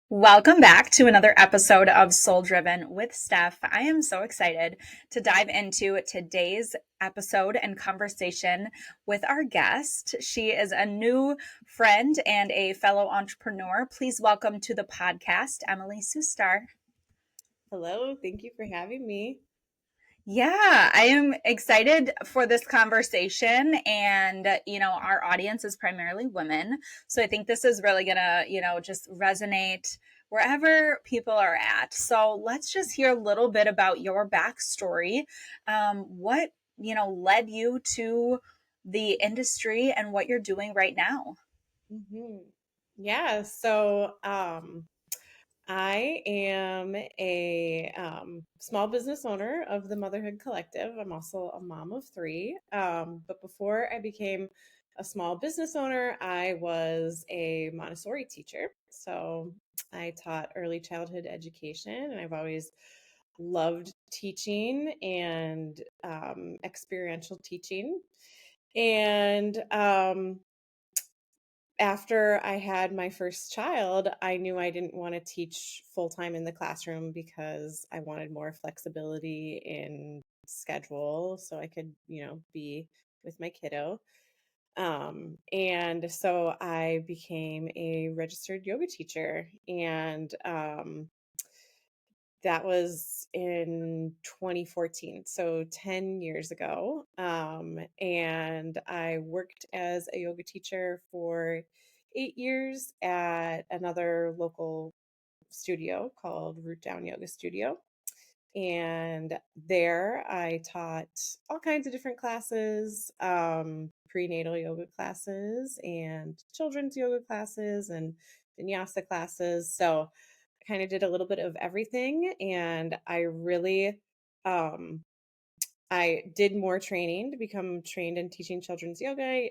Welcome back to another episode of Soul Driven with Steph. I am so excited to dive into today's episode and conversation with our guest. She is a new friend and a fellow entrepreneur. Please welcome to the podcast, Emily Sustar. Hello, thank you for having me. Yeah, I am excited for this conversation. And, our audience is primarily women. So I think this is really going to, just resonate wherever people are at. So let's just hear a little bit about your backstory. What, led you to the industry and what you're doing right now? hmm Yeah, so I am a small business owner of the Motherhood Collective. I'm also a mom of three. But before I became a small business owner, I was a Montessori teacher. So I taught early childhood education, and I've always loved teaching and experiential teaching. And after I had my first child, I knew I didn't want to teach full time in the classroom because I wanted more flexibility in schedule so I could, be with my kiddo. And so I became a registered yoga teacher. And that was in 2014, so 10 years ago. And I worked as a yoga teacher for 8 years at another local studio called Root Down Yoga Studio. And there I taught all kinds of different classes, prenatal yoga classes and children's yoga classes and vinyasa classes. So I kind of did a little bit of everything. And I really, um, I did more training to become trained in teaching children's yoga.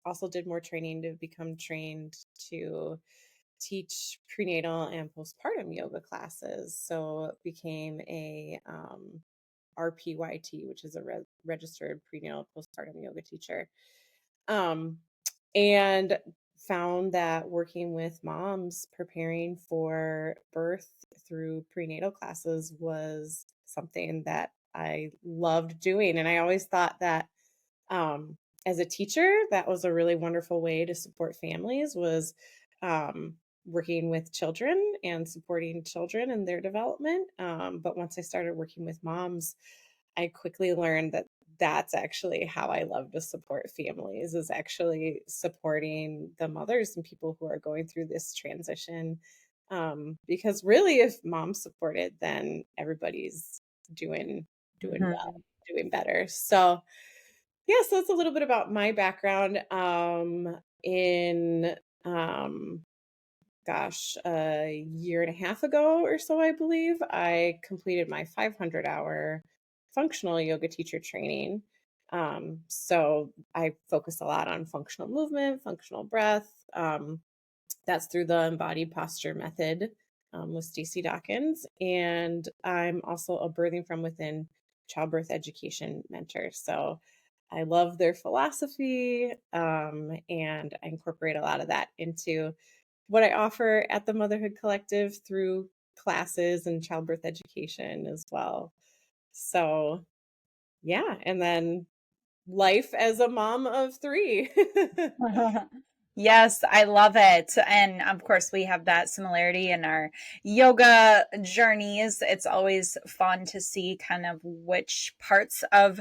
Also did more training to become trained to teach prenatal and postpartum yoga classes. So became a RPYT, which is a registered prenatal postpartum yoga teacher. Um, and found that working with moms preparing for birth through prenatal classes was something that I loved doing. And I always thought that as a teacher, that was a really wonderful way to support families was um, working with children and supporting children and their development. But once I started working with moms, I quickly learned that that's actually how I love to support families is actually supporting the mothers and people who are going through this transition. Because really, if mom's supported, then everybody's doing well, Mhm. doing better. So yeah, so it's a little bit about my background. In gosh, a year and a half ago or so, I believe, I completed my 500-hour functional yoga teacher training. So I focus a lot on functional movement, functional breath. That's through the embodied posture method with Stacey Dawkins. And I'm also a birthing from within childbirth education mentor. So I love their philosophy, and I incorporate a lot of that into what I offer at the Motherhood Collective through classes and childbirth education as well. So, yeah. And then life as a mom of three. Yes, I love it. And of course, we have that similarity in our yoga journeys. It's always fun to see kind of which parts of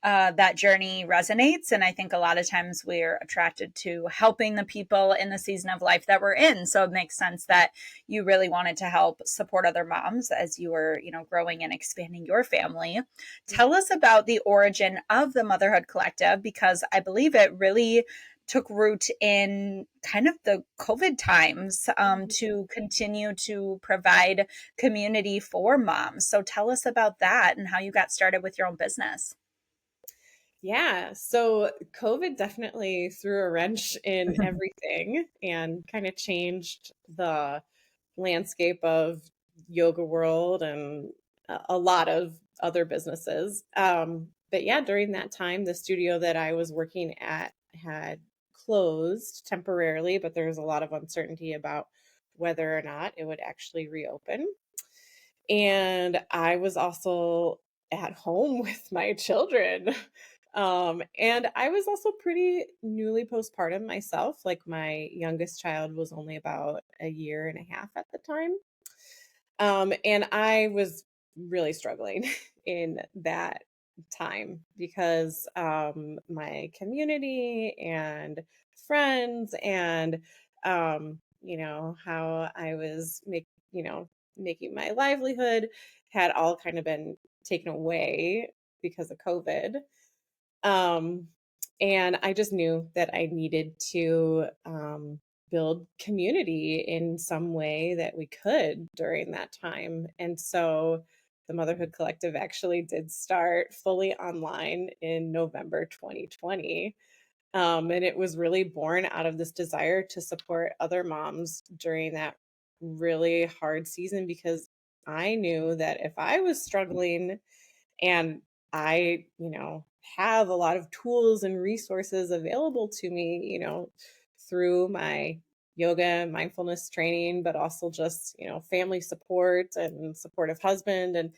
that journey resonates. And I think a lot of times we're attracted to helping the people in the season of life that we're in. So it makes sense that you really wanted to help support other moms as you were, growing and expanding your family. Tell us about the origin of the Motherhood Collective, because I believe it really took root in kind of the COVID times to continue to provide community for moms. So tell us about that and how you got started with your own business. Yeah, so COVID definitely threw a wrench in everything and kind of changed the landscape of yoga world and a lot of other businesses. But yeah, during that time, the studio that I was working at had closed temporarily, but there was a lot of uncertainty about whether or not it would actually reopen. And I was also at home with my children. And I was also pretty newly postpartum myself. Like my youngest child was only about a year and a half at the time. And I was really struggling in that time because my community and friends and how I was making my livelihood had all kind of been taken away because of COVID. Um, and I just knew that I needed to build community in some way that we could during that time. And so the Motherhood Collective actually did start fully online in November 2020. And it was really born out of this desire to support other moms during that really hard season because I knew that if I was struggling and I, have a lot of tools and resources available to me, through my yoga and mindfulness training, but also just, family support and supportive husband. And,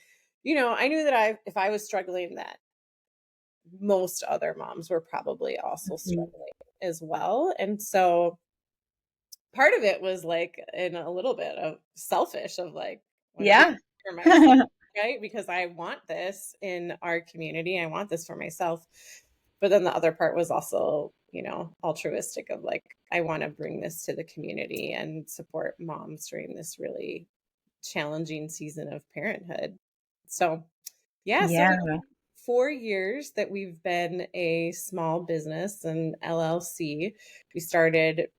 I knew that if I was struggling, that most other moms were probably also Mhm. struggling as well. And so part of it was like in a little bit of selfish of like, want to do Yeah. this for myself, right? Because I want this in our community. I want this for myself. But then the other part was also, altruistic of like, I want to bring this to the community and support moms during this really challenging season of parenthood. So, yeah, so Yeah. it's 4 years that we've been a small business and LLC. We started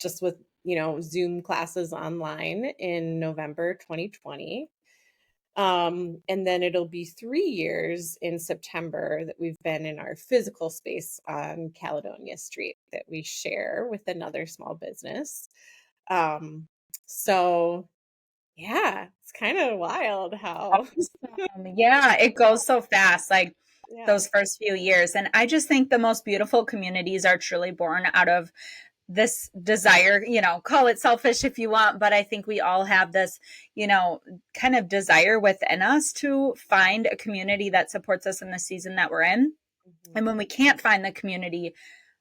just with, Zoom classes online in November 2020. And then it'll be 3 years in September that we've been in our physical space on Caledonia Street that we share with another small business. Um, so yeah, it's kind of wild how, Awesome. Yeah, it goes so fast, like yeah. those first few years. And I just think the most beautiful communities are truly born out of this desire, call it selfish if you want, but I think we all have this, kind of desire within us to find a community that supports us in the season that we're in. And when Mhm, we can't find the community,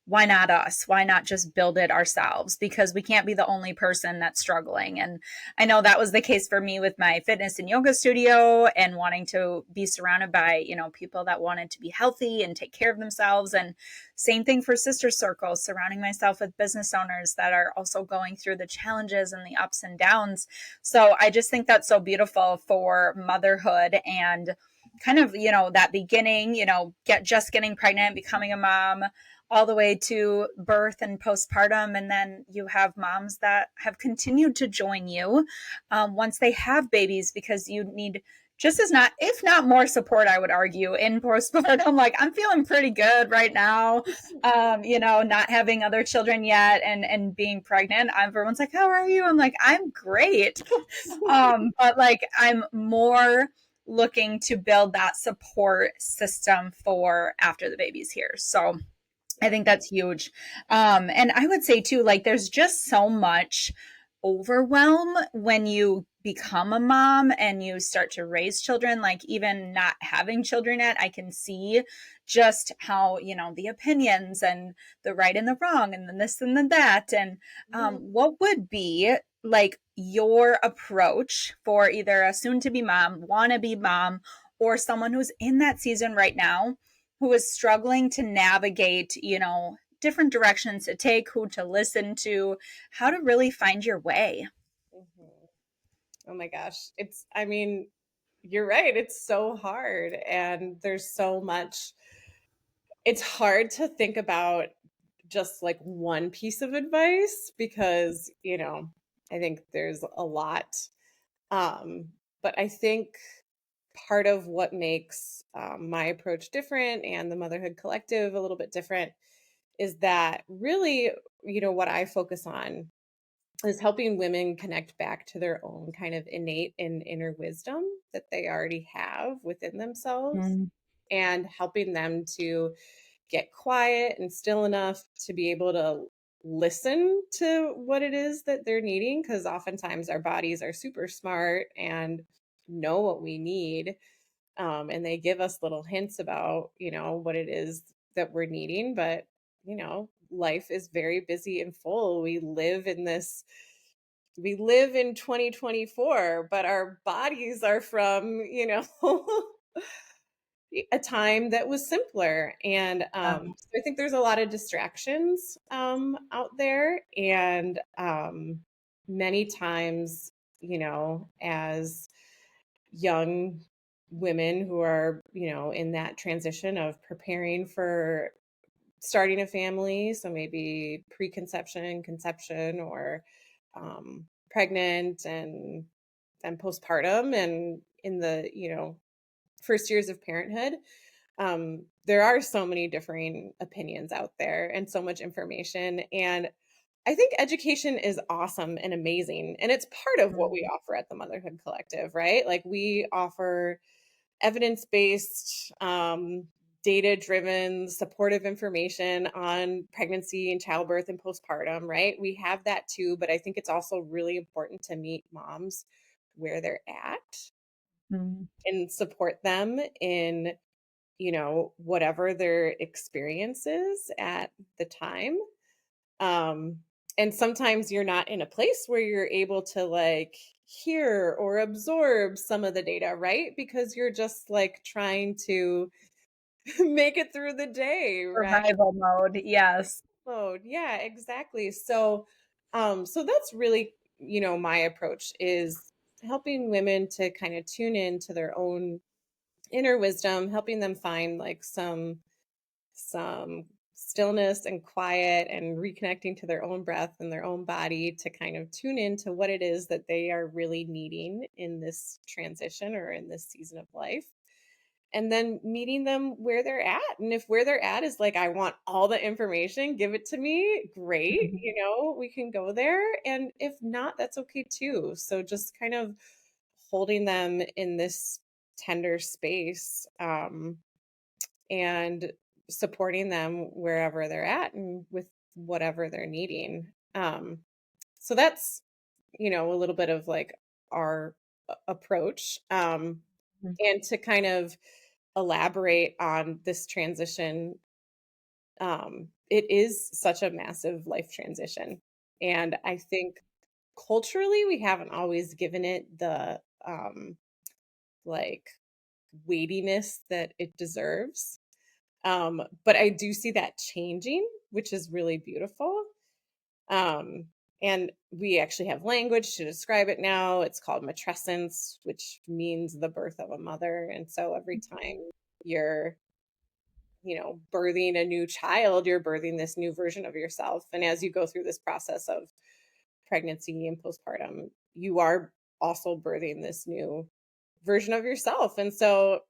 why not us? Why not just build it ourselves? Because we can't be the only person that's struggling. And I know that was the case for me with my fitness and yoga studio and wanting to be surrounded by, people that wanted to be healthy and take care of themselves. And same thing for sister circles, surrounding myself with business owners that are also going through the challenges and the ups and downs. So I just think that's so beautiful for motherhood and kind of, that beginning, just getting pregnant, becoming a mom, all the way to birth and postpartum. And then you have moms that have continued to join you once they have babies because you need just as not, if not more support, I would argue, in postpartum. Like, I'm feeling pretty good right now, not having other children yet and being pregnant. Everyone's like, how are you? I'm like, I'm great. But like, I'm more looking to build that support system for after the baby's here. So I Yep. think that's huge. And I would say too, like there's just so much overwhelm when you become a mom and you start to raise children, like even not having children yet, I can see just how, the opinions and the right and the wrong and the this and the that. And Mhm, what would be like your approach for either a soon to be mom, wanna be mom, or someone who's in that season right now who is struggling to navigate, different directions to take, who to listen to, how to really find your way. mhm. Oh my gosh. I mean, you're right. It's so hard. And there's so much, it's hard to think about just like one piece of advice because, I think there's a lot. Um, but I think part of what makes my approach different and the Motherhood Collective a little bit different is that really, what I focus on is helping women connect back to their own kind of innate and inner wisdom that they already have within themselves Mm, and helping them to get quiet and still enough to be able to listen to what it is that they're needing, because oftentimes our bodies are super smart and know what we need. And they give us little hints about, what it is that we're needing. But, life is very busy and full. We live in 2024, but our bodies are from, a time that was simpler. And so I think there's a lot of distractions out there. And many times, as young women who are, in that transition of preparing for starting a family, so maybe preconception, conception, or pregnant, and then postpartum, and in the, first years of parenthood, there are so many differing opinions out there and so much information. And I think education is awesome and amazing. And it's part of what we offer at the Motherhood Collective, right? Like, we offer evidence-based, data-driven, supportive information on pregnancy and childbirth and postpartum, right? We have that too, but I think it's also really important to meet moms where they're at Mhm. and support them in, whatever their experience is at the time. Um, and sometimes you're not in a place where you're able to like hear or absorb some of the data, right? Because you're just like trying to make it through the day, right? Survival mode, yes. Mode. Yeah, exactly. So that's really, my approach is helping women to kind of tune in to their own inner wisdom, helping them find like some stillness and quiet, and reconnecting to their own breath and their own body to kind of tune into what it is that they are really needing in this transition or in this season of life. And then meeting them where they're at. And if where they're at is like, I want all the information, give it to me, great. Mhm. We can go there. And if not, that's okay too. So just kind of holding them in this tender space, and supporting them wherever they're at and with whatever they're needing. So that's, a little bit of like our approach. And to kind of elaborate on this transition, it is such a massive life transition. And I think culturally, we haven't always given it the like weightiness that it deserves. But I do see that changing, which is really beautiful. Um, and we actually have language to describe it now. It's called matrescence, which means the birth of a mother. And so every time you're, birthing a new child, you're birthing this new version of yourself. And as you go through this process of pregnancy and postpartum, you are also birthing this new version of yourself. And so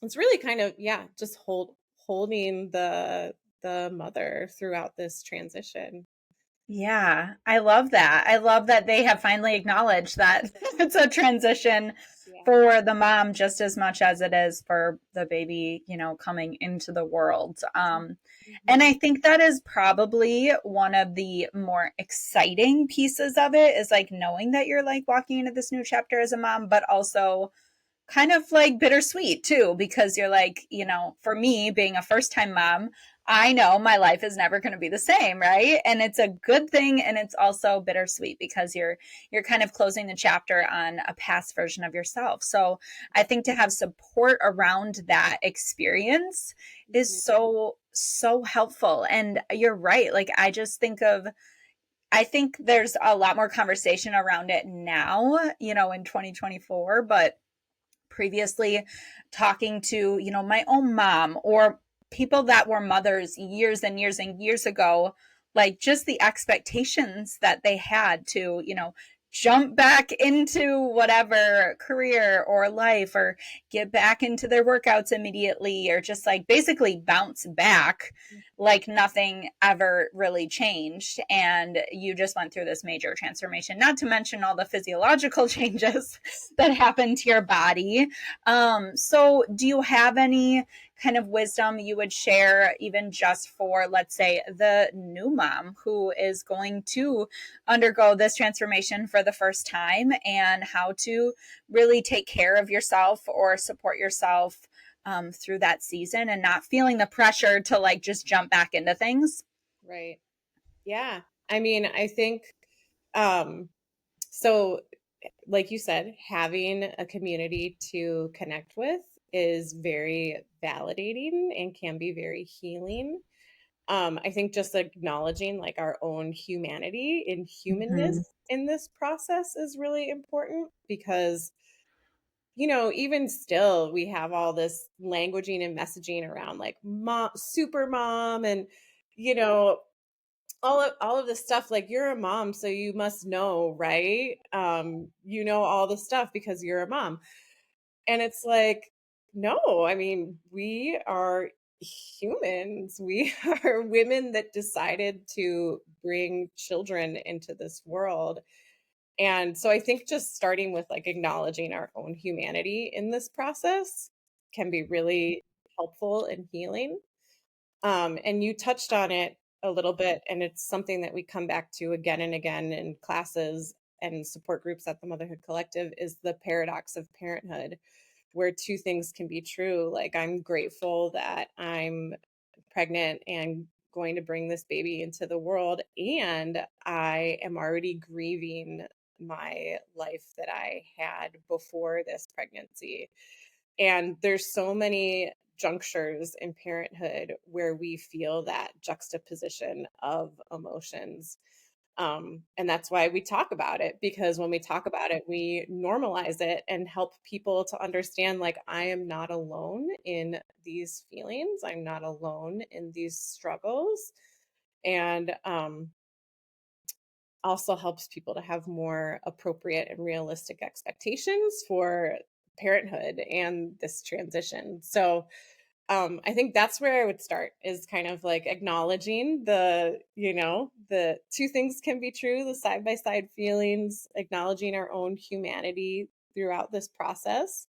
it's really kind of, yeah, just holding the mother throughout this transition. Yeah, I love that. I love that they have finally acknowledged that it's a transition Yeah. for the mom just as much as it is for the baby, coming into the world. And Mhm. I think that is probably one of the more exciting pieces of it is like knowing that you're like walking into this new chapter as a mom, but also kind of like bittersweet too, because you're like, for me being a first time mom, I know my life is never going to be the same, right? And it's a good thing, and it's also bittersweet because you're kind of closing the chapter on a past version of yourself. So I think to have support around that experience is Mhm. so helpful. And you're right, like I think there's a lot more conversation around it now, in 2024, but previously talking to, my own mom or people that were mothers years and years and years ago, like just the expectations that they had to, jump back into whatever career or life or get back into their workouts immediately or just like basically bounce back like nothing ever really changed, and you just went through this major transformation, not to mention all the physiological changes that happen to your body. So do you have any kind of wisdom you would share, even just for, let's say, the new mom who is going to undergo this transformation for the first time, and how to really take care of yourself or support yourself through that season, and not feeling the pressure to like just jump back into things? Right. Yeah. I mean, I think um so like you said, having a community to connect with is very validating and can be very healing. I think just acknowledging like our own humanity and humanness Mm-hmm. in this process is really important because, even still, we have all this languaging and messaging around like mom, super mom, and, you know, all of this stuff. Like, you're a mom, so you must know, right? You know all the stuff because you're a mom. And it's like, no, I mean, we are humans. We are women that decided to bring children into this world. And so I think just starting with like acknowledging our own humanity in this process can be really helpful and healing. And you touched on it a little bit, and it's something that we come back to again and again in classes and support groups at the Motherhood Collective is the paradox of parenthood, where two things can be true. Like, I'm grateful that I'm pregnant and going to bring this baby into the world, and I am already grieving my life that I had before this pregnancy. And there's so many junctures in parenthood where we feel that juxtaposition of emotions. And that's why we talk about it, because when we talk about it, we normalize it and help people to understand like, I am not alone in these feelings. I'm not alone in these struggles. And also helps people to have more appropriate and realistic expectations for parenthood and this transition. So I think that's where I would start, is kind of like acknowledging the two things can be true, the side by side feelings, acknowledging our own humanity throughout this process,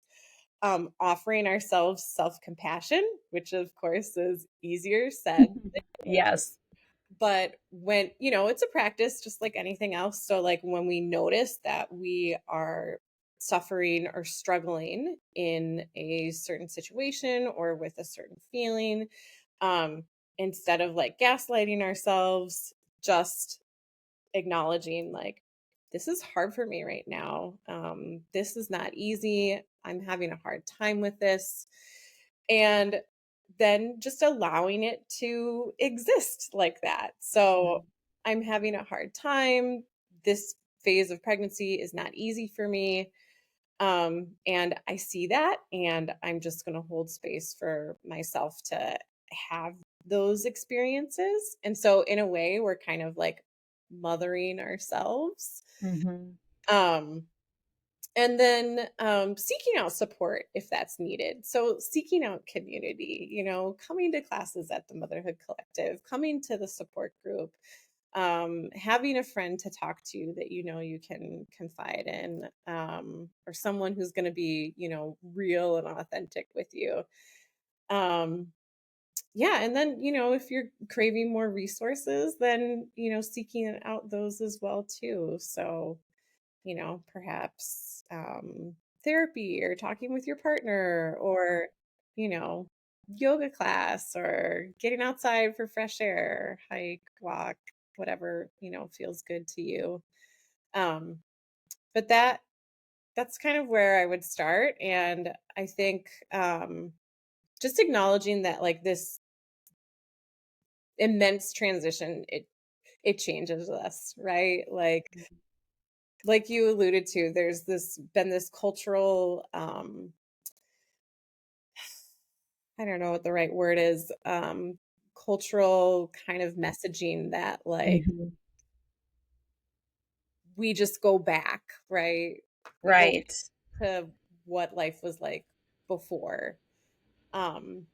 offering ourselves self compassion, which of course is easier said than done. Yes. But when, it's a practice just like anything else. So, like, when we notice that we are suffering or struggling in a certain situation or with a certain feeling, um, instead of like gaslighting ourselves, just acknowledging, like, this is hard for me right now. This is not easy. I'm having a hard time with this. And then just allowing it to exist like that. So, I'm having a hard time. This phase of pregnancy is not easy for me. And I see that, and I'm just going to hold space for myself to have those experiences. And so, in a way, we're kind of like mothering ourselves. Mm-hmm. Um, and then seeking out support if that's needed. So, seeking out community, coming to classes at the Motherhood Collective, coming to the support group, having a friend to talk to that you can confide in, or someone who's going to be, real and authentic with you. Um, yeah, and then, if you're craving more resources, then, seeking out those as well too. So, perhaps therapy, or talking with your partner, or, you know, yoga class, or getting outside for fresh air, hike, walk, whatever, feels good to you. Um, but that's kind of where I would start. And I think just acknowledging that, like, this immense transition, it changes us, right? Like you alluded to, there's this cultural, I don't know what the right word is, cultural kind of messaging that, like, Mm-hmm. we just go back, right? We go Right. to what life was like before. Um,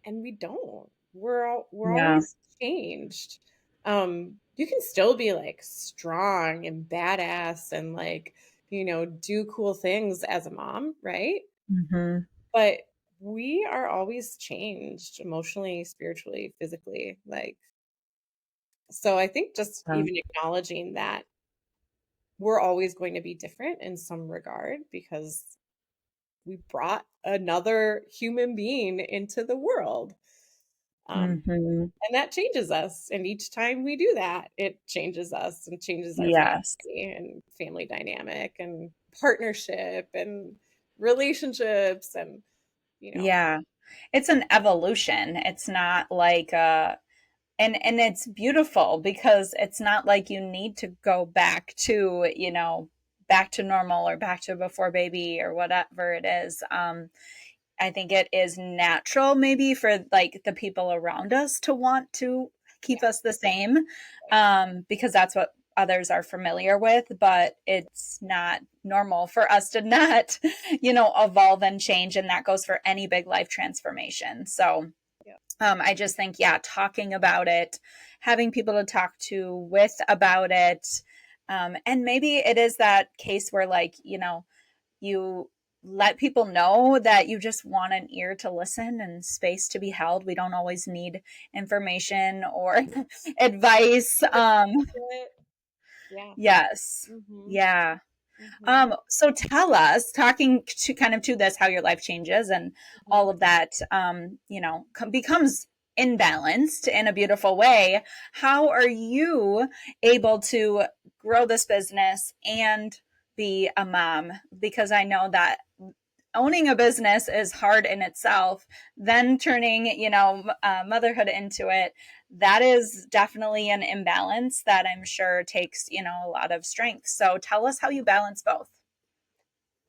and we don't. We're Yeah. always changed. You can still be like strong and badass and like, do cool things as a mom, right? Mm-hmm. But we are always changed emotionally, spiritually, physically. Like, so I think just even acknowledging that we're always going to be different in some regard because we brought another human being into the world. Mhm. And that changes us. And each time we do that, it changes us and changes our Yes. family and family dynamic and partnership and relationships and, you know, Yeah. It's an evolution. It's not like and it's beautiful because it's not like you need to go back to, back to normal or back to before baby or whatever it is. I think it is natural maybe for like the people around us to want to keep yeah, us the same, because that's what others are familiar with, but it's not normal for us to not, evolve and change. And that goes for any big life transformation. So yeah, I just think, yeah, talking about it, having people to talk to with about it. And maybe it is that case where, like, you let people know that you just want an ear to listen and space to be held. We don't always need information or advice. yeah. Yes. Mm-hmm. Yeah. Mm-hmm. So tell us, talking to kind of to this, how your life changes and Hmm. all of that, becomes imbalanced in a beautiful way. How are you able to grow this business and be a mom? Because I know that owning a business is hard in itself. Then turning, motherhood into it, that is definitely an imbalance that I'm sure takes, a lot of strength. So tell us how you balance both.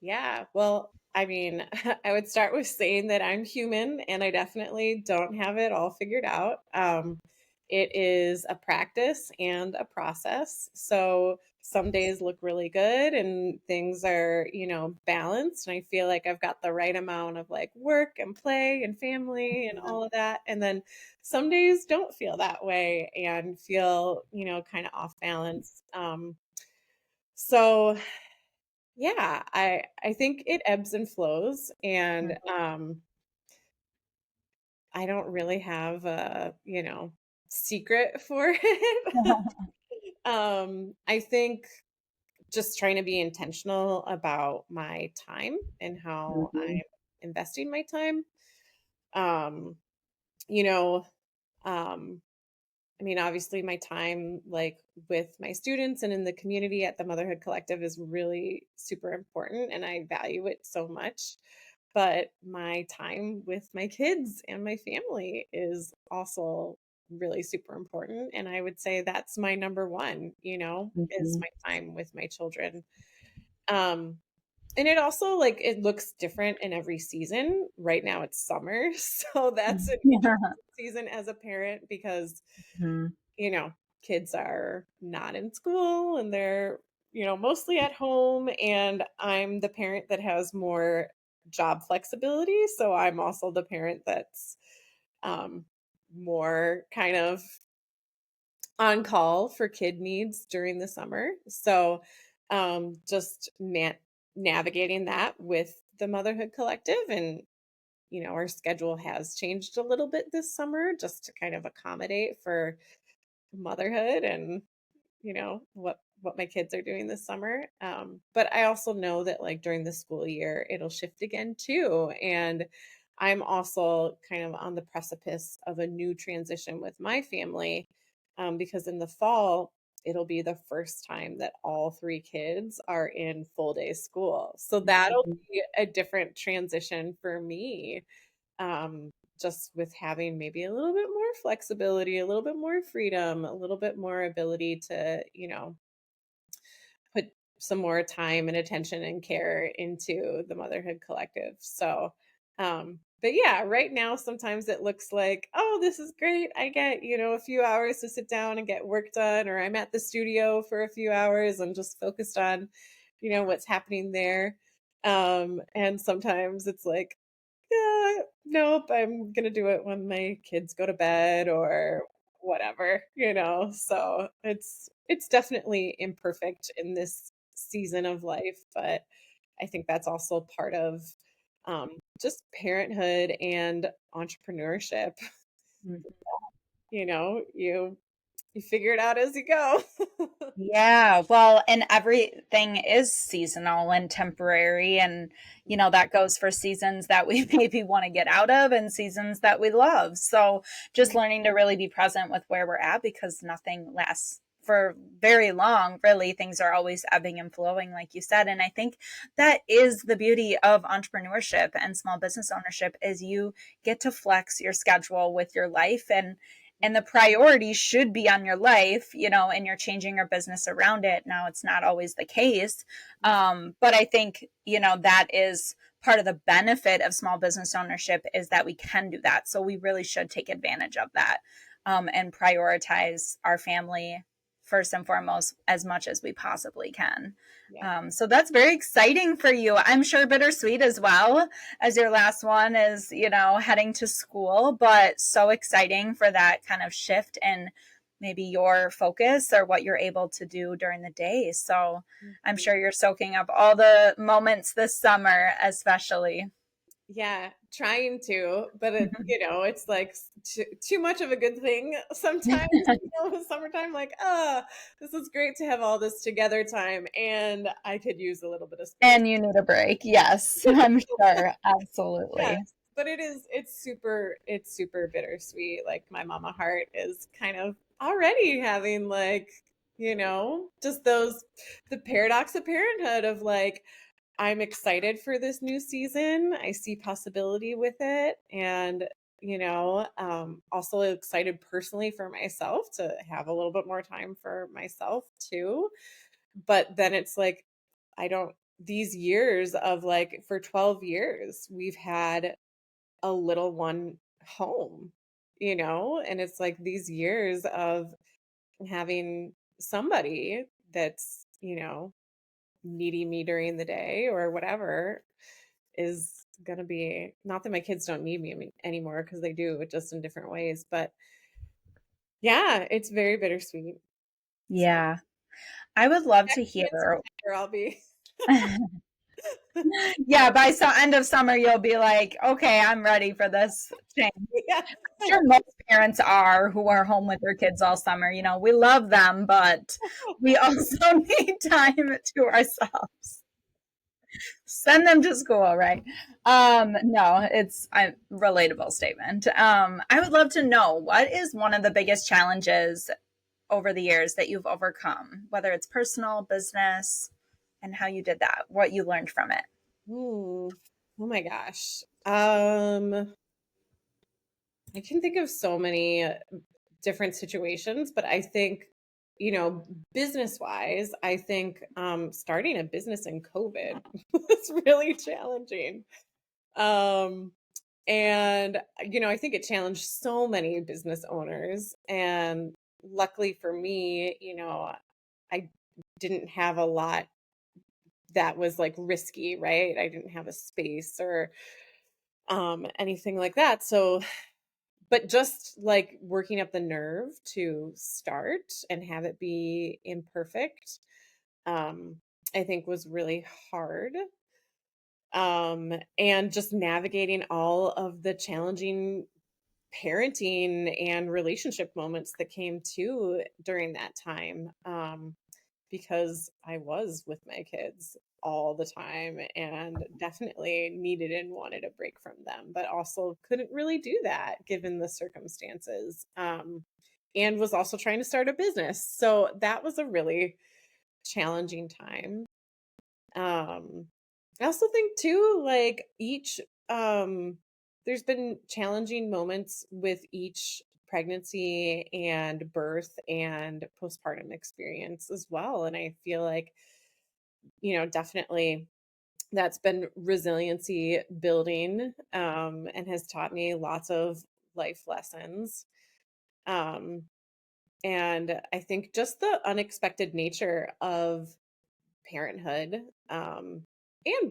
Yeah. Well, I mean, I would start with saying that I'm human and I definitely don't have it all figured out. It is a practice and a process. So some days look really good and things are, balanced. And I feel like I've got the right amount of like work and play and family and all of that. And then some days don't feel that way and feel, kind of off balance. So yeah, I think it ebbs and flows, and I don't really have a, secret for it. I think just trying to be intentional about my time and how Mhm. I'm investing my time. Um, you know, um, I mean, obviously, my time, like with my students and in the community at the Motherhood Collective, is really super important, and I value it so much. But my time with my kids and my family is also really super important. And I would say that's my number one, is Mhm. my time with my children. Um, and it also like it looks different in every season. Right now it's summer. So that's an Yeah. interesting season as a parent because Mhm. you know, kids are not in school and they're, mostly at home. And I'm the parent that has more job flexibility. So I'm also the parent that's um, more kind of on call for kid needs during the summer. So just navigating that with the Motherhood Collective. And, our schedule has changed a little bit this summer just to kind of accommodate for motherhood and what my kids are doing this summer. But I also know that like during the school year it'll shift again too, and I'm also kind of on the precipice of a new transition with my family, because in the fall it'll be the first time that all three kids are in full day school, so that'll Mhm. be a different transition for me, um, just with having maybe a little bit more flexibility, a little bit more freedom, a little bit more ability to, put some more time and attention and care into the Motherhood Collective. So, but yeah, right now, sometimes it looks like, oh, this is great. I get, a few hours to sit down and get work done, or I'm at the studio for a few hours and just focused on, what's happening there. And sometimes it's like, yeah, nope, I'm gonna do it when my kids go to bed or whatever, So it's definitely imperfect in this season of life, but I think that's also part of just parenthood and entrepreneurship. Mhm. You know, you figure it out as you go. Yeah, well, and everything is seasonal and temporary. And, that goes for seasons that we maybe want to get out of and seasons that we love. So just learning to really be present with where we're at because nothing lasts for very long. Really, things are always ebbing and flowing, like you said. And I think that is the beauty of entrepreneurship and small business ownership is you get to flex your schedule with your life and the priority should be on your life, and you're changing your business around it. Now, it's not always the case. But I think, that is part of the benefit of small business ownership is that we can do that. So we really should take advantage of that and prioritize our family first and foremost as much as we possibly can. Yeah. So that's very exciting for you. I'm sure bittersweet as well as your last one is, heading to school, but so exciting for that kind of shift in maybe your focus or what you're able to do during the day. So I'm Mhm. sure you're soaking up all the moments this summer, especially. Yeah, trying to, but it's like too much of a good thing sometimes, summertime, like, this is great to have all this together time, and I could use a little bit of space. And you need a break. Yes, I'm sure. Yes, Absolutely. but it's super bittersweet. Like my mama heart is kind of already having like, just the paradox of parenthood of like, I'm excited for this new season. I see possibility with it. And, also excited personally for myself to have a little bit more time for myself too. But then it's like, I don't, these years of like, for 12 years, we've had a little one home, and it's like these years of having somebody that's, needing me during the day or whatever is gonna be not that my kids don't need me anymore because they do, just in different ways. But yeah, it's very bittersweet. So Yeah. I would love to next year in hear. September, I'll be Yeah, by end of summer, you'll be like, okay, I'm ready for this change. yeah. Sure, most parents are who are home with their kids all summer. We love them, but we also need time to ourselves. Send them to school, right? No, it's a relatable statement. I would love to know what is one of the biggest challenges over the years that you've overcome, whether it's personal, business, and how you did that, what you learned from it. Hmm. Oh my gosh. I can think of so many different situations, but I think, business wise, I think starting a business in COVID was really challenging. Um, and, I think it challenged so many business owners. And luckily for me, I didn't have a lot that was like risky, right? I didn't have a space or anything like that. So but just like working up the nerve to start and have it be imperfect, um, I think was really hard. And just navigating all of the challenging parenting and relationship moments that came to during that time. Because I was with my kids all the time and definitely needed and wanted a break from them, but also couldn't really do that given the circumstances. And was also trying to start a business. So that was a really challenging time. Um, I also think too, like there's been challenging moments with each pregnancy and birth and postpartum experience as well. And I feel like, definitely that's been resiliency building, and has taught me lots of life lessons. Um, and I think just the unexpected nature of parenthood, and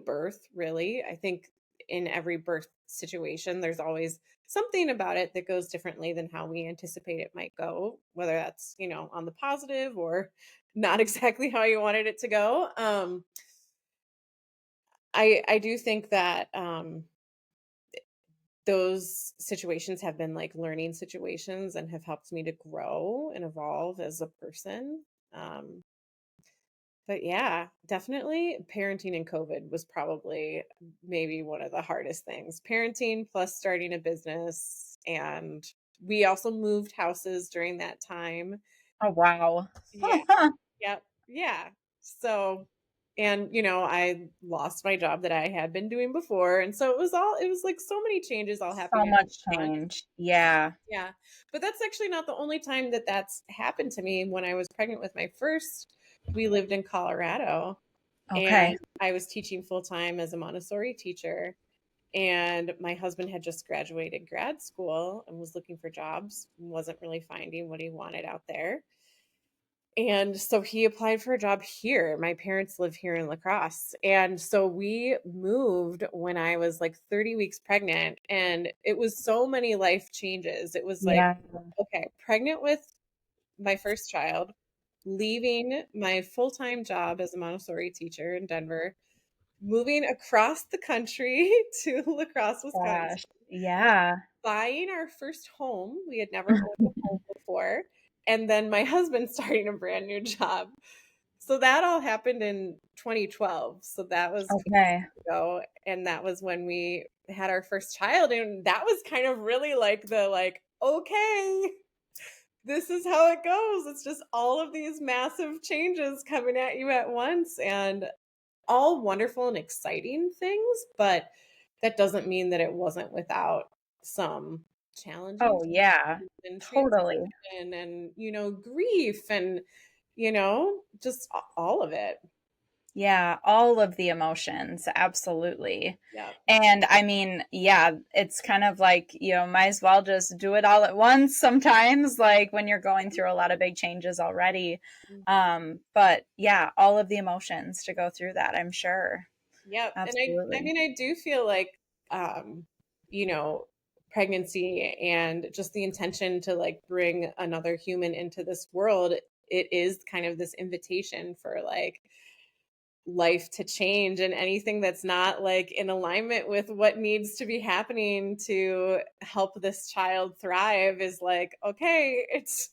birth, really. I think in every birth situation, there's always something about it that goes differently than how we anticipate it might go, whether that's, on the positive or not exactly how you wanted it to go. I do think that those situations have been like learning situations and have helped me to grow and evolve as a person. Um, but yeah, definitely parenting in COVID was probably maybe one of the hardest things. Parenting plus starting a business. And we also moved houses during that time. Oh, wow. Yeah. Yep. Yeah. So, and I lost my job that I had been doing before. And so it was like so many changes all So happening much at once. change. Yeah. Yeah. But that's actually not the only time that that's happened to me. When I was pregnant with my first, we lived in Colorado Okay. and I was teaching full time as a Montessori teacher. And my husband had just graduated grad school and was looking for jobs, wasn't really finding what he wanted out there. And so he applied for a job here. My parents live here in La Crosse. And so we moved when I was like 30 weeks pregnant. And it was so many life changes. It was like, Yeah. okay, pregnant with my first child, leaving my full time job as a Montessori teacher in Denver, moving across the country to La Crosse, Wisconsin, Gosh. Yeah. buying our first home. We had never owned a home before. And then my husband starting a brand new job. So that all happened in 2012. So that was 20 Okay. years ago. And that was when we had our first child. And that was kind of really like okay, this is how it goes. It's just all of these massive changes coming at you at once and all wonderful and exciting things. But that doesn't mean that it wasn't without some challenging Oh, yeah. and Totally. transition and, grief and, just all of it. Yeah, all of the emotions, absolutely. Yeah. And I mean, yeah, it's kind of like, might as well just do it all at once sometimes, like when you're going through a lot of big changes already. But yeah, all of the emotions to go through that, I'm sure. Yep. And I Absolutely. mean, I do feel like, you know, pregnancy and just the intention to like bring another human into this world, it is kind of this invitation for like life to change, and anything that's not like in alignment with what needs to be happening to help this child thrive is like, okay, it's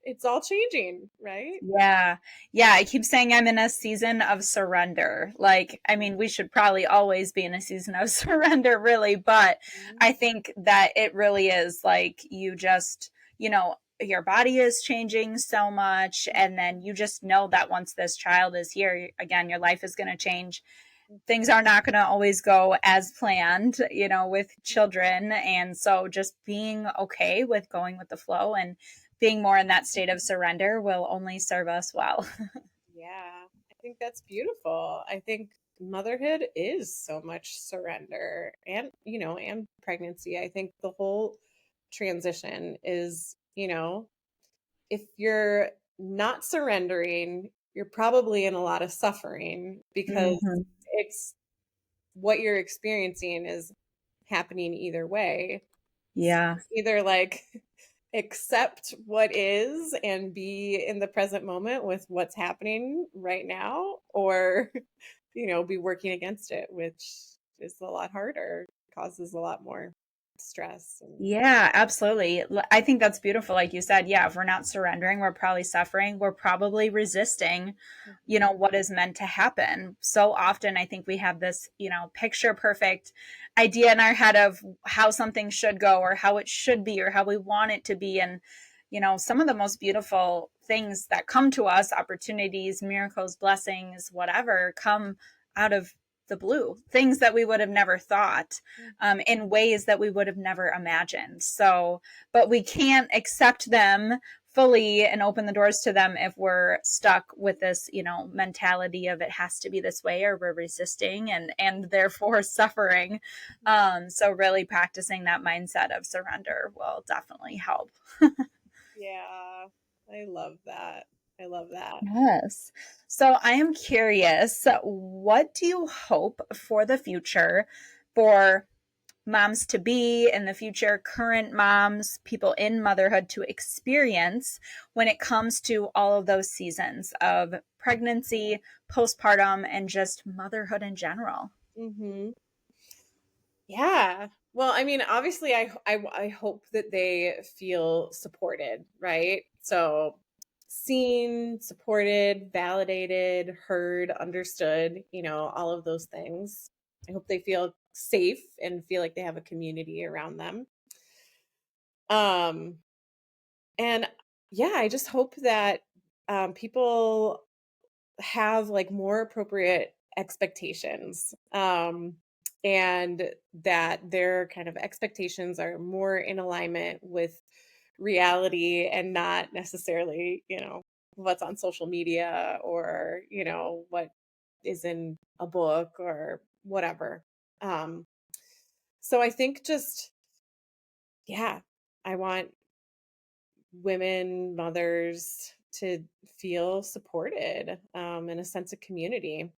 it's all changing, right? Yeah. Yeah. I keep saying I'm in a season of surrender. Like, I mean, we should probably always be in a season of surrender, really. But Mhm. I think that it really is like you just, your body is changing so much. And then you just know that once this child is here, again, your life is going to change. Things are not going to always go as planned, with children. And so just being okay with going with the flow and being more in that state of surrender will only serve us well. Yeah, I think that's beautiful. I think motherhood is so much surrender and, and pregnancy. I think the whole transition is, if you're not surrendering, you're probably in a lot of suffering because Hmm. it's what you're experiencing is happening either way. So Yeah. either like accept what is and be in the present moment with what's happening right now, or be working against it, which is a lot harder, causes a lot more stress and Yeah, absolutely. I think that's beautiful. Like you said, yeah, if we're not surrendering, we're probably suffering. We're probably resisting, Mhm. what is meant to happen. So often, I think we have this, picture perfect idea in our head of how something should go or how it should be or how we want it to be. And, some of the most beautiful things that come to us, opportunities, miracles, blessings, whatever, come out of the blue, things that we would have never thought, in ways that we would have never imagined. So, but we can't accept them fully and open the doors to them if we're stuck with this, mentality of it has to be this way, or we're resisting and therefore suffering. So really practicing that mindset of surrender will definitely help. Yeah, I love that. I love that. Yes. So I am curious, what do you hope for the future for moms to be in the future, current moms, people in motherhood to experience when it comes to all of those seasons of pregnancy, postpartum, and just motherhood in general? Mhm. Yeah. Well, I mean, obviously, I hope that they feel supported, right? So, seen, supported, validated, heard, understood, all of those things. I hope they feel safe and feel like they have a community around them. Um, and yeah, I just hope that people have like more appropriate expectations, and that their kind of expectations are more in alignment with reality and not necessarily, what's on social media or, what is in a book or whatever. Um, so I think just, yeah, I want women, mothers to feel supported, and a sense of community.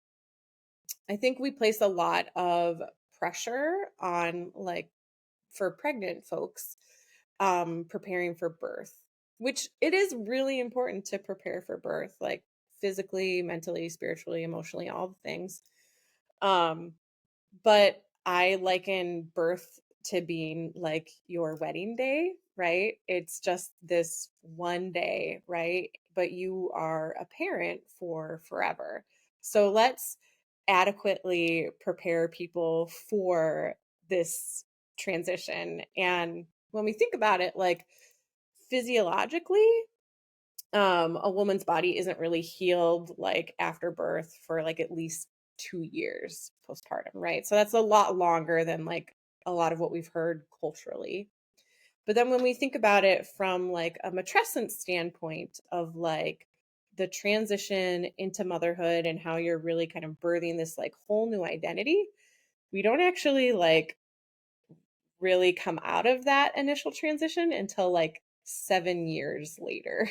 I think we place a lot of pressure on, like, for pregnant folks, preparing for birth, which it is really important to prepare for birth, like physically, mentally, spiritually, emotionally, all the things. Um, but I liken birth to being like your wedding day, right? It's just this one day, right? But you are a parent for forever. So let's adequately prepare people for this transition. And when we think about it, like physiologically, a woman's body isn't really healed like after birth for like at least 2 years postpartum, right? So that's a lot longer than like a lot of what we've heard culturally. But then when we think about it from like a matrescent standpoint of like the transition into motherhood and how you're really kind of birthing this like whole new identity, we don't actually like really come out of that initial transition until like 7 years later.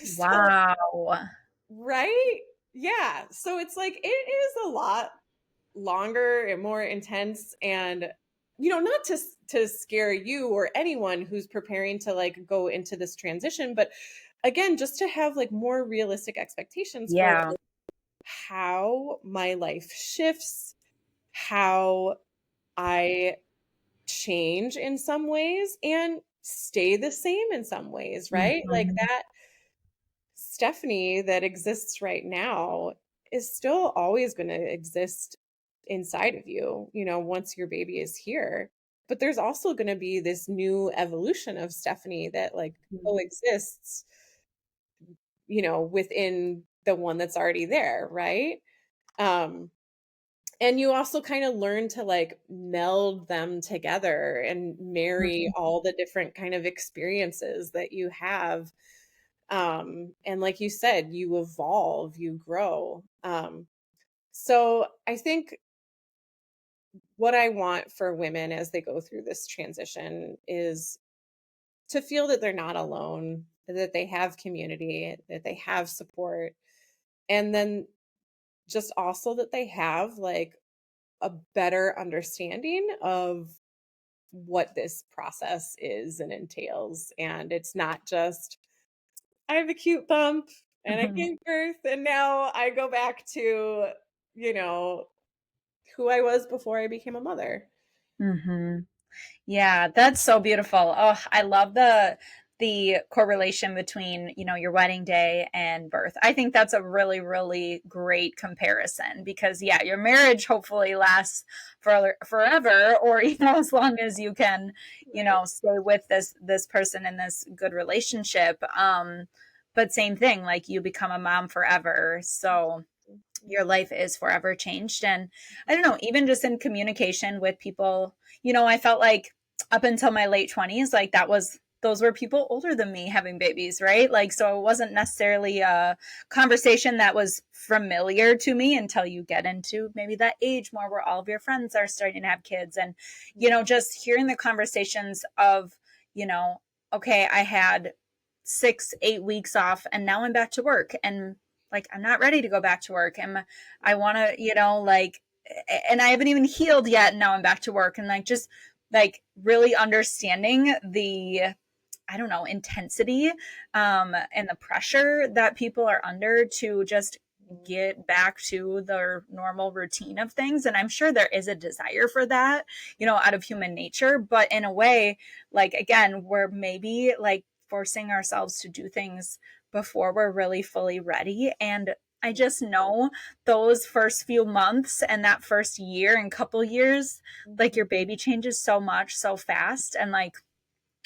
So Wow. right? Yeah. So it's like it is a lot longer and more intense, and not to scare you or anyone who's preparing to like go into this transition, but again, just to have like more realistic expectations for Yeah. like, how my life shifts, how I change in some ways and stay the same in some ways, right? Like Mhm. that Stephanie that exists right now is still always going to exist inside of you, once your baby is here. But there's also going to be this new evolution of Stephanie that like coexists, within the one that's already there, right? Um, and you also kind of learn to like meld them together and marry Mhm. all the different kind of experiences that you have, and like you said, you evolve, you grow. So I think what I want for women as they go through this transition is to feel that they're not alone, that they have community, that they have support, and then just also that they have like a better understanding of what this process is and entails. And it's not just I have a cute bump and I Mhm. gave birth and now I go back to, you know, who I was before I became a mother. Mhm. Yeah, that's so beautiful. Oh, I love the correlation between, your wedding day and birth. I think that's a really, really great comparison because yeah, your marriage hopefully lasts for forever or as long as you can, Right. stay with this person in this good relationship. But same thing, like you become a mom forever. So your life is forever changed. And I don't know, even just in communication with people, I felt like up until my late 20s, like those were people older than me having babies, right? Like, so it wasn't necessarily a conversation that was familiar to me until you get into maybe that age more where all of your friends are starting to have kids. And, just hearing the conversations of, you know, okay, I had 6, 8 weeks off and now I'm back to work. And like I'm not ready to go back to work and I want to, like and I haven't even healed yet. And now I'm back to work, and like just like really understanding the, I don't know, intensity and the pressure that people are under to just Mhm. get back to their normal routine of things. And I'm sure there is a desire for that, you know, out of human nature. But in a way, like, again, we're maybe like forcing ourselves to do things before we're really fully ready. And I just know those first few months and that first year and couple years, like Mhm. your baby changes so much so fast. And like,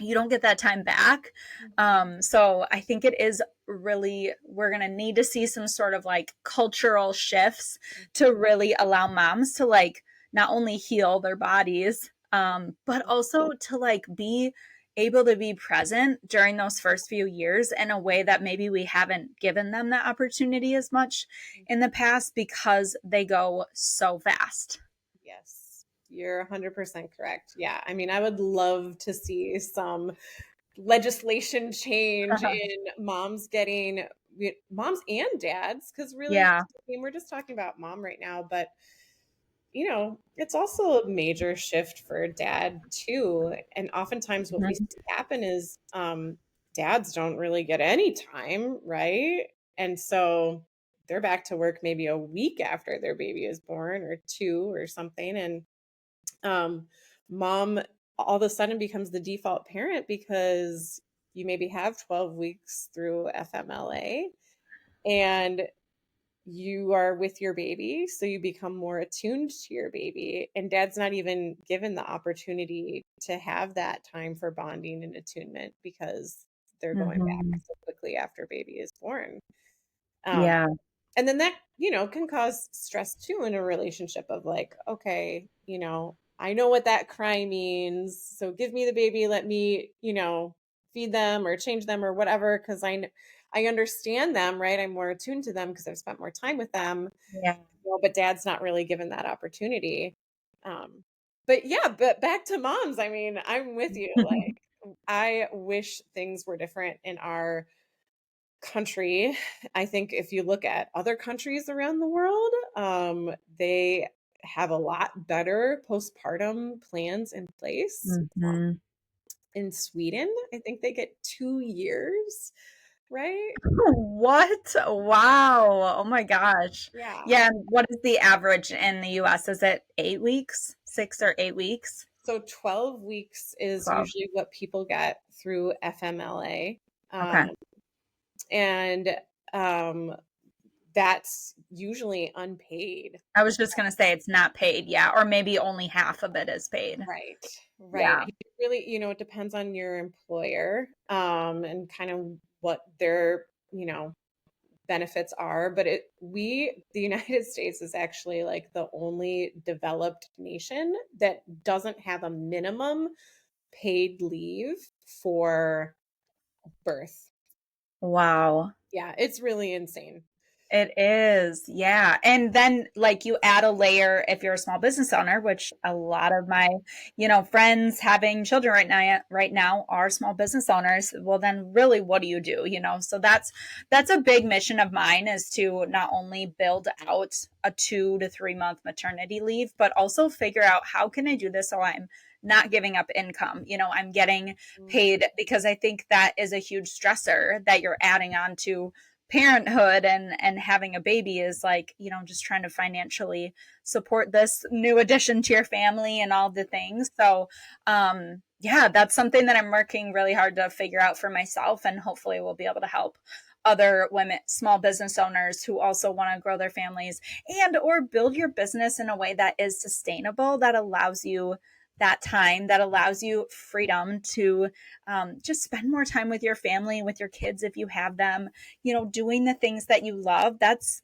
you don't get that time back. Mhm. So I think it is really, we're going to need to see some sort of like cultural shifts to Mhm. really allow moms to like not only heal their bodies, but Mhm. also to like be able to be present during those first few years in a way that maybe we haven't given them that opportunity as much in the past because they go so fast. Yes, you're 100% correct. Yeah. I mean, I would love to see some legislation change in moms and dads, because really, Yeah. I mean, we're just talking about mom right now, but it's also a major shift for dad too. And oftentimes what we Mhm. see happen is dads don't really get any time, right? And so they're back to work maybe a week after their baby is born or two or something. And um, mom all of a sudden becomes the default parent because you maybe have 12 weeks through FMLA and you are with your baby, so you become more attuned to your baby. And dad's not even given the opportunity to have that time for bonding and attunement because they're going back Mhm. so quickly after baby is born. Um, Yeah. and then that, can cause stress too in a relationship of like, okay, I know what that cry means. So give me the baby, let me, feed them or change them or whatever. Cause I understand them, right? I'm more attuned to them because I've spent more time with them. Yeah. But dad's not really given that opportunity. Um, but yeah, but back to moms. I mean, I'm with you. Like, I wish things were different in our country. I think if you look at other countries around the world, they have a lot better postpartum plans in place. Mhm. In Sweden, I think they get 2 years, right? What? Wow. Oh my gosh. Yeah. Yeah. And what is the average in the US? Is it 8 weeks? 6 or 8 weeks? So 12 weeks is 12. usually what people get through FMLA. Okay. Um, and um, that's usually unpaid. I was just going to say it's not paid. Yeah. Or maybe only half of it is paid. Right, right. Yeah. It really, it depends on your employer, and kind of what their, benefits are. But the United States is actually like the only developed nation that doesn't have a minimum paid leave for birth. Wow. Yeah, it's really insane. It is, yeah. And then like you add a layer if you're a small business owner, which a lot of my, friends having children right now are small business owners. Well, then really what do you do, So that's a big mission of mine is to not only build out a 2 to 3 month maternity leave, but also figure out how can I do this so I'm not giving up income. I'm getting Mm. paid because I think that is a huge stressor that you're adding on to parenthood and having a baby is like just trying to financially support this new addition to your family and all the things. So yeah, that's something that I'm working really hard to figure out for myself, and hopefully we'll be able to help other women, small business owners who also want to grow their families and or build your business in a way that is sustainable, that allows you that time, that allows you freedom to just spend more time with your family, with your kids if you have them, doing the things that you love. That's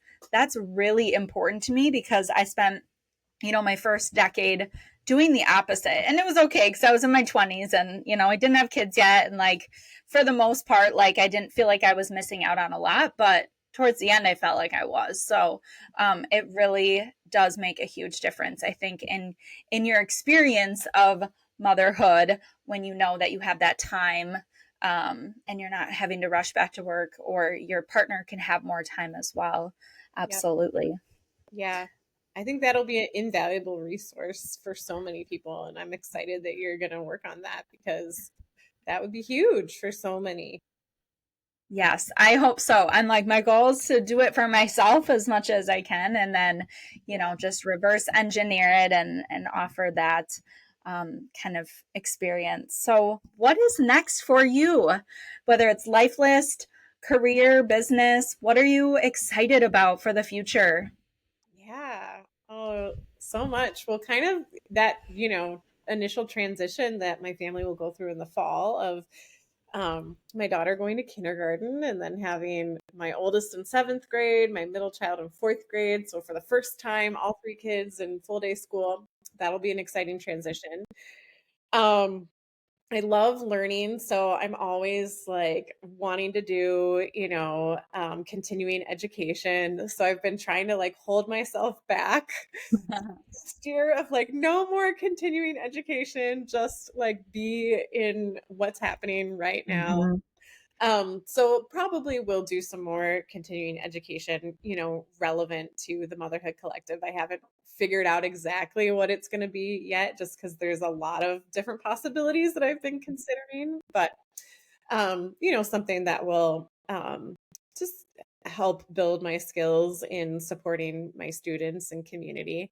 really important to me because I spent, my first decade doing the opposite. And it was okay because I was in my 20s and, I didn't have kids yet. And like, for the most part, like, I didn't feel like I was missing out on a lot. But towards the end, I felt like I was. So it really does make a huge difference, I think, in your experience of motherhood when you know that you have that time and you're not having to rush back to work, or your partner can have more time as well. Yep. Absolutely. Yeah. I think that'll be an invaluable resource for so many people. And I'm excited that you're going to work on that because that would be huge for so many. Yes, I hope so. And like my goal is to do it for myself as much as I can and then, Yeah. just reverse engineer it and offer that kind of experience. So, what is next for you? Whether it's life list, career, business, what are you excited about for the future? Yeah. Oh, so much. Well, kind of that, initial transition that my family will go through in the fall of my daughter going to kindergarten and then having my oldest in seventh grade, my middle child in fourth grade. So for the first time, all three kids in full day school. That'll be an exciting transition. Um, I love learning, so I'm always like wanting to do, continuing education. So I've been trying to like hold myself back this year of like no more continuing education, just like be in what's happening right now. Mhm. So probably we'll do some more continuing education, relevant to the Motherhood Collective. I haven't figured out exactly what it's going to be yet, just because there's a lot of different possibilities that I've been considering. But something that will just help build my skills in supporting my students and community.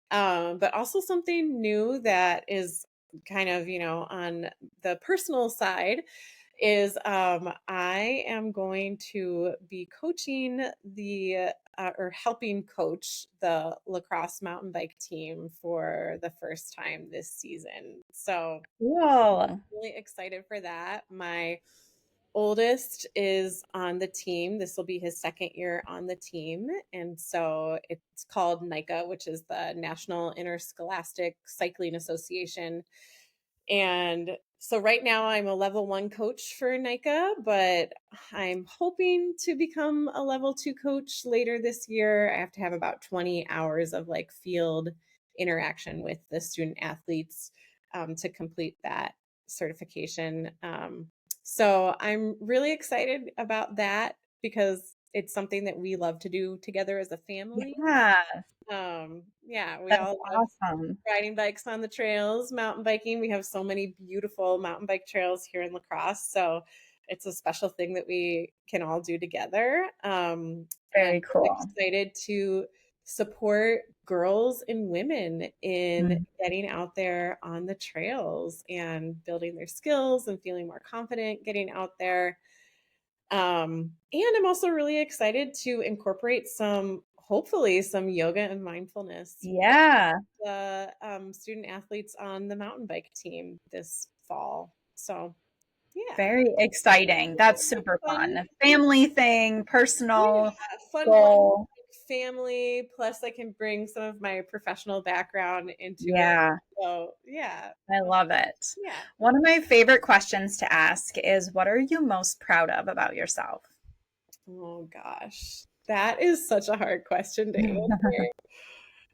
But also something new that is kind of, on the personal side is I am going to be coaching or helping coach the lacrosse mountain bike team for the first time this season. So Cool. really excited for that. My oldest is on the team. This will be his second year on the team. And so it's called NICA, which is the National Interscholastic Cycling Association. And so right now I'm a level one coach for NICA, but I'm hoping to become a level two coach later this year. I have to have about 20 hours of like field interaction with the student athletes to complete that certification. So I'm really excited about that because it's something that we love to do together as a family. Yeah, Yeah, we that's all love awesome. riding bikes on the trails, mountain biking. We have so many beautiful mountain bike trails here in La Crosse. So it's a special thing that we can all do together. And Very cool. excited to support girls and women in Mm. getting out there on the trails and building their skills and feeling more confident getting out there. And I'm also really excited to incorporate hopefully, some yoga and mindfulness with Yeah. the student athletes on the mountain bike team this fall. So, yeah, Very exciting. That's super fun. fun. Family thing, Yeah, personal fun blend goal. of family. Plus, I can bring some of my professional background into it. Yeah, So, yeah, I love it. yeah. One of my favorite questions to ask is what are you most proud of about yourself? Oh gosh, that is such a hard question to answer.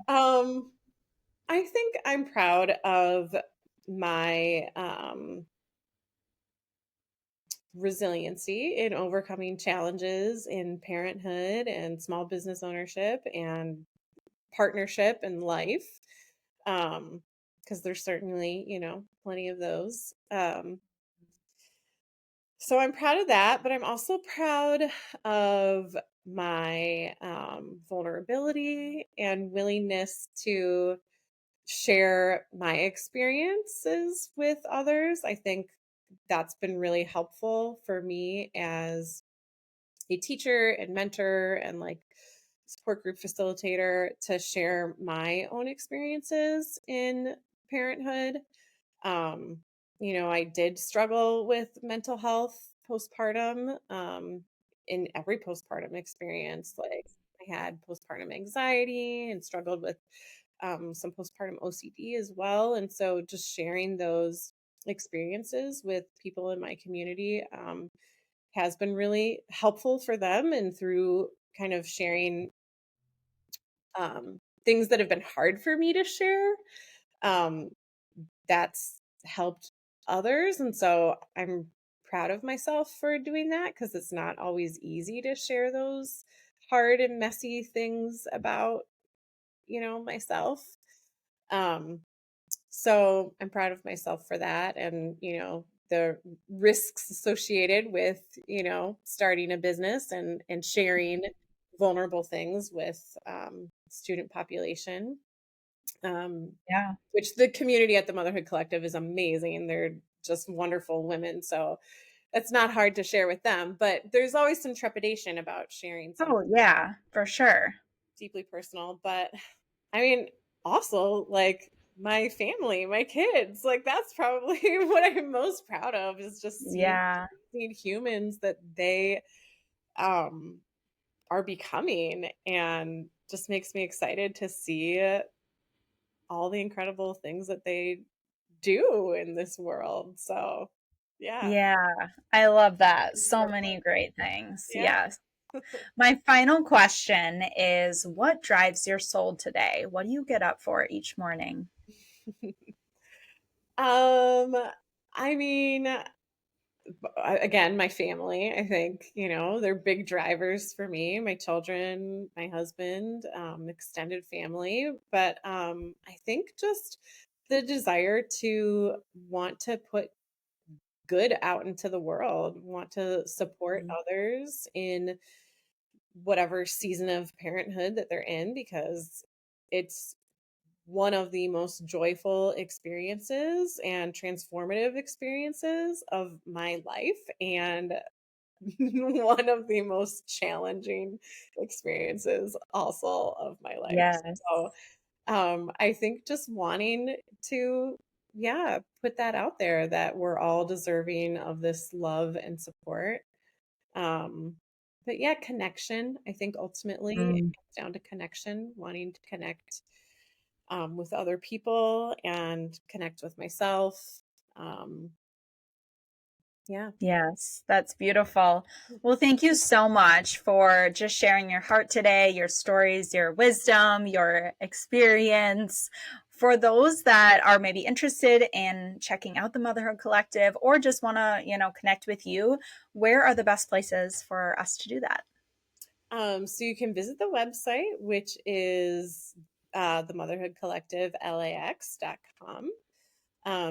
Um, I think I'm proud of my resiliency in overcoming challenges in parenthood and small business ownership and partnership and life. Because there's certainly, plenty of those. So I'm proud of that, but I'm also proud of my vulnerability and willingness to share my experiences with others. I think that's been really helpful for me as a teacher and mentor and like support group facilitator to share my own experiences in parenthood. um, I did struggle with mental health postpartum, in every postpartum experience. Like I had postpartum anxiety and struggled with some postpartum OCD as well. And so just sharing those experiences with people in my community has been really helpful for them. And through kind of sharing things that have been hard for me to share, um, that's helped others. And so I'm proud of myself for doing that because it's not always easy to share those hard and messy things about, myself. Um, so I'm proud of myself for that. And, the risks associated with, starting a business and sharing vulnerable things with student population. Um, Yeah. which the community at the Motherhood Collective is amazing. They're just wonderful women. So it's not hard to share with them, but there's always some trepidation about sharing Oh, something yeah, for sure. deeply personal. But I mean, also like my family, my kids, like that's probably what I'm most proud of is just Yeah. seeing humans that they um are becoming, and just makes me excited to see all the incredible things that they do in this world. So, yeah, Yeah. I love that. it's So more many fun. great things. Yeah. Yes. My final question is, what drives your soul today? What do you get up for each morning? Um, I mean, again, my family, I think, they're big drivers for me, my children, my husband, extended family. But I think just the desire to want to put good out into the world, want to support Mhm. others in whatever season of parenthood that they're in, because it's one of the most joyful experiences and transformative experiences of my life, and one of the most challenging experiences also of my life. Yes. So, I think just wanting to, yeah, put that out there that we're all deserving of this love and support. Um, but yeah, connection. I think ultimately it Mm. comes down to connection, wanting to connect with other people and connect with myself. Um, yeah. Yes, that's beautiful. Well, thank you so much for just sharing your heart today, your stories, your wisdom, your experience. For those that are maybe interested in checking out the Motherhood Collective or just want to, connect with you, where are the best places for us to do that? So you can visit the website, which is the Motherhood Collective LAX.com.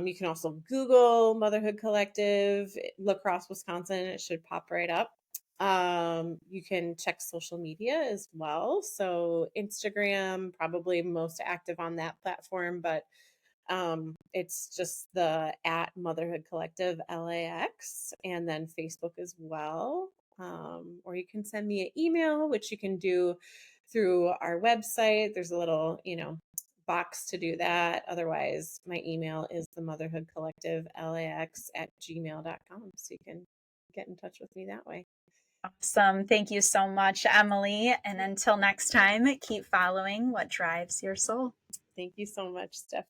You can also Google Motherhood Collective, La Crosse, Wisconsin. It should pop right up. You can check social media as well. So Instagram, probably most active on that platform, but it's just the at Motherhood Collective LAX, and then Facebook as well. Or you can send me an email, which you can do through our website. There's a little, box to do that. Otherwise, my email is the Motherhood Collective LAX at gmail.com. So you can get in touch with me that way. Awesome. Thank you so much, Emily. And until next time, keep following what drives your soul. Thank you so much, Steph.